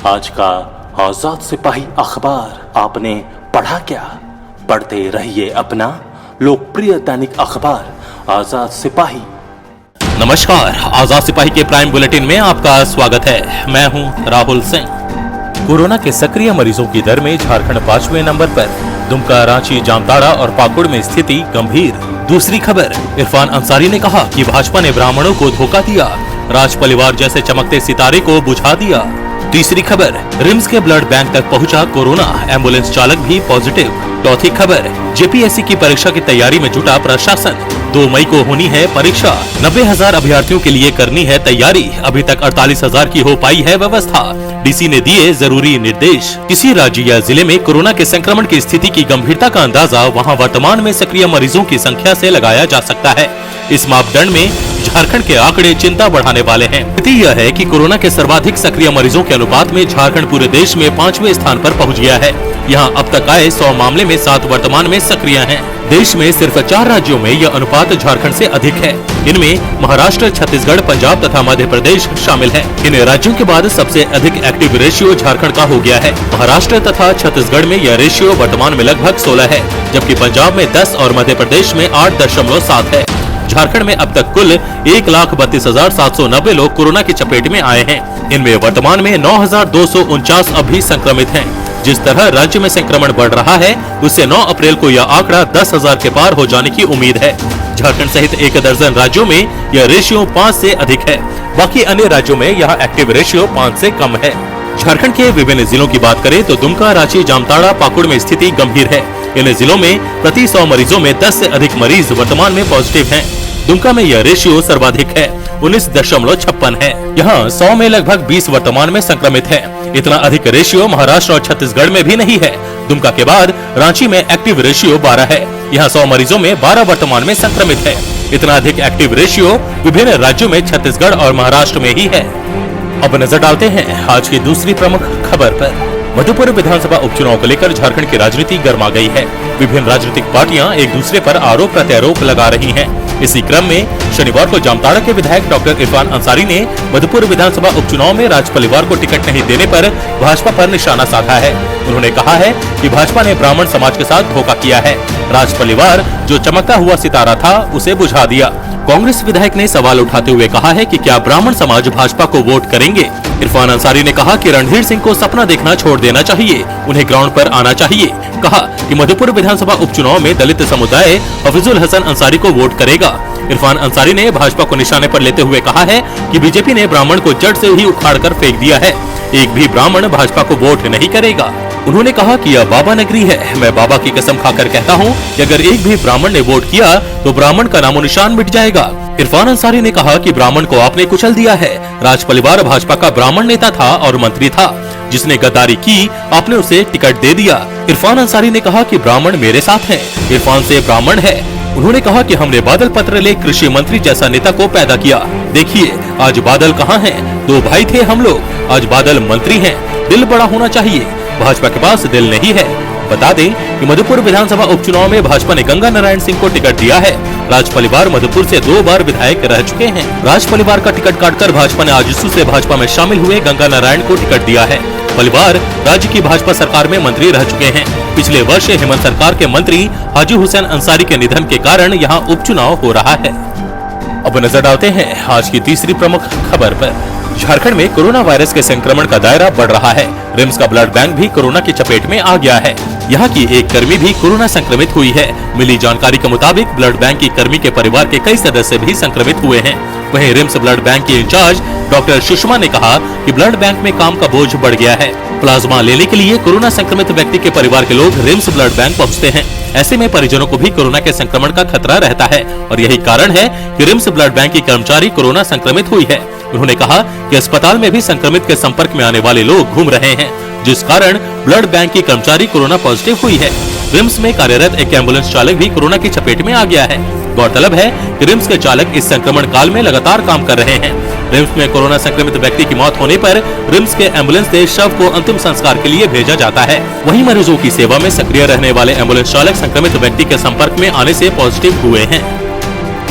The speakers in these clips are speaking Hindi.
आज का आजाद सिपाही अखबार आपने पढ़ा क्या? पढ़ते रहिए अपना लोकप्रिय दैनिक अखबार आजाद सिपाही। नमस्कार, आजाद सिपाही के प्राइम बुलेटिन में आपका स्वागत है। मैं हूं राहुल सिंह। कोरोना के सक्रिय मरीजों की दर में झारखंड 5वें नंबर पर, दुमका, रांची, जामताड़ा और पाकुड़ में स्थिति गंभीर। दूसरी खबर, इरफान अंसारी ने कहा कि भाजपा ने ब्राह्मणों को धोखा दिया, राज परिवार जैसे चमकते सितारे को बुझा दिया। तीसरी खबर, रिम्स के ब्लड बैंक तक पहुंचा कोरोना, एम्बुलेंस चालक भी पॉजिटिव। चौथी खबर, जेपीएससी की परीक्षा की तैयारी में जुटा प्रशासन, 2 मई को होनी है परीक्षा, 90,000 अभ्यर्थियों के लिए करनी है तैयारी, अभी तक 48,000 की हो पाई है व्यवस्था, डीसी ने दिए जरूरी निर्देश। किसी राज्य या जिले में कोरोना के संक्रमण की स्थिति की गंभीरता का अंदाजा वहां वर्तमान में सक्रिय मरीजों की संख्या से लगाया जा सकता है। इस मापदंड में झारखंड के आंकड़े चिंता बढ़ाने वाले हैं। स्थिति यह है कि कोरोना के सर्वाधिक सक्रिय मरीजों के अनुपात में झारखंड पूरे देश में 5वें स्थान पर पहुंच गया है। यहां अब तक आए 100 मामले में 7 वर्तमान में सक्रिय हैं। देश में सिर्फ 4 राज्यों में यह अनुपात झारखंड से अधिक है। इनमें महाराष्ट्र, छत्तीसगढ़, पंजाब तथा मध्य प्रदेश शामिल है। इन राज्यों के बाद सबसे अधिक एक्टिव रेशियो झारखंड का हो गया है। महाराष्ट्र तथा छत्तीसगढ़ में यह रेशियो वर्तमान में लगभग 16 है, जबकि पंजाब में 10 और मध्य प्रदेश में 8.7 है। झारखंड में अब तक कुल 1,32,790 लोग कोरोना की चपेट में आए हैं। इनमें वर्तमान में 9,249 अभी संक्रमित हैं। जिस तरह राज्य में संक्रमण बढ़ रहा है, उससे 9 अप्रैल को यह आंकड़ा 10,000 के पार हो जाने की उम्मीद है। झारखंड सहित 1 दर्जन राज्यों में यह रेशियो 5 से अधिक है। बाकी अन्य राज्यों में यह एक्टिव रेशियो 5 से कम है। झारखंड के विभिन्न जिलों की बात करें तो दुमका, रांची, जामताड़ा, पाकुड़ में स्थिति गंभीर है। इन जिलों में प्रति 100 मरीजों में 10 से अधिक मरीज वर्तमान में पॉजिटिव हैं। दुमका में यह रेशियो सर्वाधिक है, 19.56 है। यहाँ 100 में लगभग 20 वर्तमान में संक्रमित है। इतना अधिक रेशियो महाराष्ट्र और छत्तीसगढ़ में भी नहीं है। दुमका के बाद रांची में एक्टिव रेशियो 12 है। यहाँ 100 मरीजों में 12 वर्तमान में संक्रमित है। इतना अधिक एक्टिव रेशियो विभिन्न राज्यों में छत्तीसगढ़ और महाराष्ट्र में ही है। अब नजर डालते हैं आज की दूसरी प्रमुख खबर पर। मधुपुर विधानसभा उपचुनाव को लेकर झारखंड की राजनीति गर्मा गई है। विभिन्न राजनीतिक पार्टियां एक दूसरे पर आरोप प्रत्यारोप लगा रही हैं। इसी क्रम में शनिवार को जामताड़ा के विधायक डॉक्टर इरफान अंसारी ने मधुपुर विधानसभा उपचुनाव में राज परिवार को टिकट नहीं देने पर भाजपा पर निशाना साधा है। उन्होंने कहा है कि भाजपा ने ब्राह्मण समाज के साथ धोखा किया है। राज परिवार जो चमकता हुआ सितारा था, उसे बुझा दिया। कांग्रेस विधायक ने सवाल उठाते हुए कहा है कि क्या ब्राह्मण समाज भाजपा को वोट करेंगे। इरफान अंसारी ने कहा कि रणधीर सिंह को सपना देखना छोड़ देना चाहिए, उन्हें ग्राउंड पर आना चाहिए। कहा कि मधुपुर विधानसभा उपचुनाव में दलित समुदाय हफीजुल हसन अंसारी को वोट करेगा। इरफान अंसारी ने भाजपा को निशाने पर लेते हुए कहा है कि बीजेपी ने ब्राह्मण को जड़ से ही उखाड़ कर फेंक दिया है। एक भी ब्राह्मण भाजपा को वोट नहीं करेगा। उन्होंने कहा कि यह बाबा नगरी है। मैं बाबा की कसम खाकर कहता हूं कि अगर एक भी ब्राह्मण ने वोट किया तो ब्राह्मण का नामो निशान मिट जाएगा। इरफान अंसारी ने कहा कि ब्राह्मण को आपने कुचल दिया है। राज परिवार भाजपा का ब्राह्मण नेता था और मंत्री था। जिसने गद्दारी की, आपने उसे टिकट दे दिया। इरफान अंसारी ने कहा कि ब्राह्मण मेरे साथ है, इरफान से ब्राह्मण है। उन्होंने कहा कि हमने बादल पत्रले कृषि मंत्री जैसा नेता को पैदा किया। देखिए आज बादल कहाँ हैं? 2 भाई थे हम लोग, आज बादल मंत्री हैं। दिल बड़ा होना चाहिए, भाजपा के पास दिल नहीं है। बता दें कि मधुपुर विधानसभा उपचुनाव में भाजपा ने गंगा नारायण सिंह को टिकट दिया है। राज परिवार मधुपुर से 2 बार विधायक रह चुके हैं। राज परिवार का टिकट काटकर भाजपा ने आजसू से भाजपा में शामिल हुए गंगा नारायण को टिकट दिया है। परिवार राज्य की भाजपा सरकार में मंत्री रह चुके हैं। पिछले वर्ष हेमंत सरकार के मंत्री हाजी हुसैन अंसारी के निधन के कारण यहाँ उपचुनाव हो रहा है। अब नजर डालते हैं आज की तीसरी प्रमुख खबर पर। झारखंड में कोरोना वायरस के संक्रमण का दायरा बढ़ रहा है। रिम्स का ब्लड बैंक भी कोरोना की चपेट में आ गया है। यहाँ की एक कर्मी भी कोरोना संक्रमित हुई है। मिली जानकारी के मुताबिक ब्लड बैंक की कर्मी के परिवार के कई सदस्य भी संक्रमित हुए हैं। वहीं रिम्स ब्लड बैंक के इंचार्ज डॉक्टर सुषमा ने कहा कि ब्लड बैंक में काम का बोझ बढ़ गया है। प्लाज्मा लेने के लिए कोरोना संक्रमित व्यक्ति के परिवार के लोग रिम्स ब्लड बैंक पहुँचते हैं। ऐसे में परिजनों को भी कोरोना के संक्रमण का खतरा रहता है और यही कारण है कि रिम्स ब्लड बैंक की कर्मचारी कोरोना संक्रमित हुई है। उन्होंने कहा कि अस्पताल में भी संक्रमित के संपर्क में आने वाले लोग घूम रहे हैं, जिस कारण ब्लड बैंक की कर्मचारी कोरोना पॉजिटिव हुई है। रिम्स में कार्यरत एक एम्बुलेंस चालक भी कोरोना की चपेट में आ गया है। गौरतलब है कि रिम्स के चालक इस संक्रमण काल में लगातार काम कर रहे हैं। रिम्स में कोरोना संक्रमित व्यक्ति की मौत होने पर रिम्स के एम्बुलेंस से शव को अंतिम संस्कार के लिए भेजा जाता है। वहीं मरीजों की सेवा में सक्रिय रहने वाले एम्बुलेंस चालक संक्रमित व्यक्ति के संपर्क में आने से पॉजिटिव हुए हैं।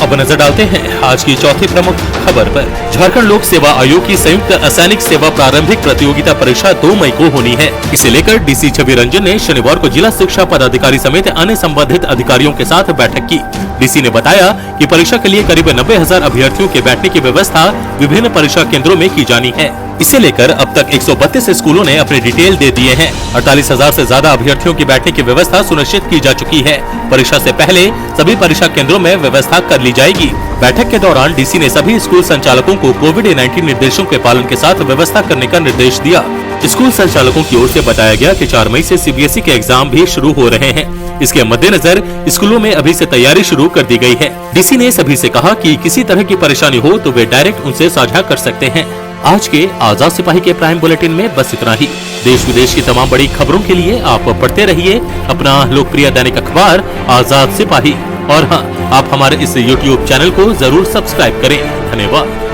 अब नजर डालते हैं आज की चौथी प्रमुख खबर पर। झारखंड लोक सेवा आयोग की संयुक्त असैनिक सेवा प्रारंभिक प्रतियोगिता परीक्षा 2 मई को होनी है। इसे लेकर डीसी छवि रंजन ने शनिवार को जिला शिक्षा पदाधिकारी समेत अन्य संबंधित अधिकारियों के साथ बैठक की। डीसी ने बताया कि परीक्षा के लिए करीब 90,000 अभ्यर्थियों के बैठने की व्यवस्था विभिन्न परीक्षा केंद्रों में की जानी है। इसे लेकर अब तक 132 स्कूलों ने अपने डिटेल दे दिए हैं। 48,000 से ज्यादा अभ्यर्थियों की बैठने की व्यवस्था सुनिश्चित की जा चुकी है। परीक्षा से पहले सभी परीक्षा केंद्रों में व्यवस्था कर ली जाएगी। बैठक के दौरान डीसी ने सभी स्कूल संचालकों को कोविड-19 निर्देशों के पालन के साथ व्यवस्था करने का निर्देश दिया। स्कूल संचालकों की ओर से बताया गया कि 4 मई से सीबीएसई के एग्जाम भी शुरू हो रहे हैं। इसके मद्देनजर स्कूलों में अभी से तैयारी शुरू कर दी गई है। डीसी ने सभी से कहा कि किसी तरह की परेशानी हो तो वे डायरेक्ट उनसे साझा कर सकते हैं। आज के आजाद सिपाही के प्राइम बुलेटिन में बस इतना ही। देश विदेश की तमाम बड़ी खबरों के लिए आप पढ़ते रहिए अपना लोकप्रिय दैनिक अखबार आजाद सिपाही। और हाँ, आप हमारे इस YouTube चैनल को जरूर सब्सक्राइब करें। धन्यवाद।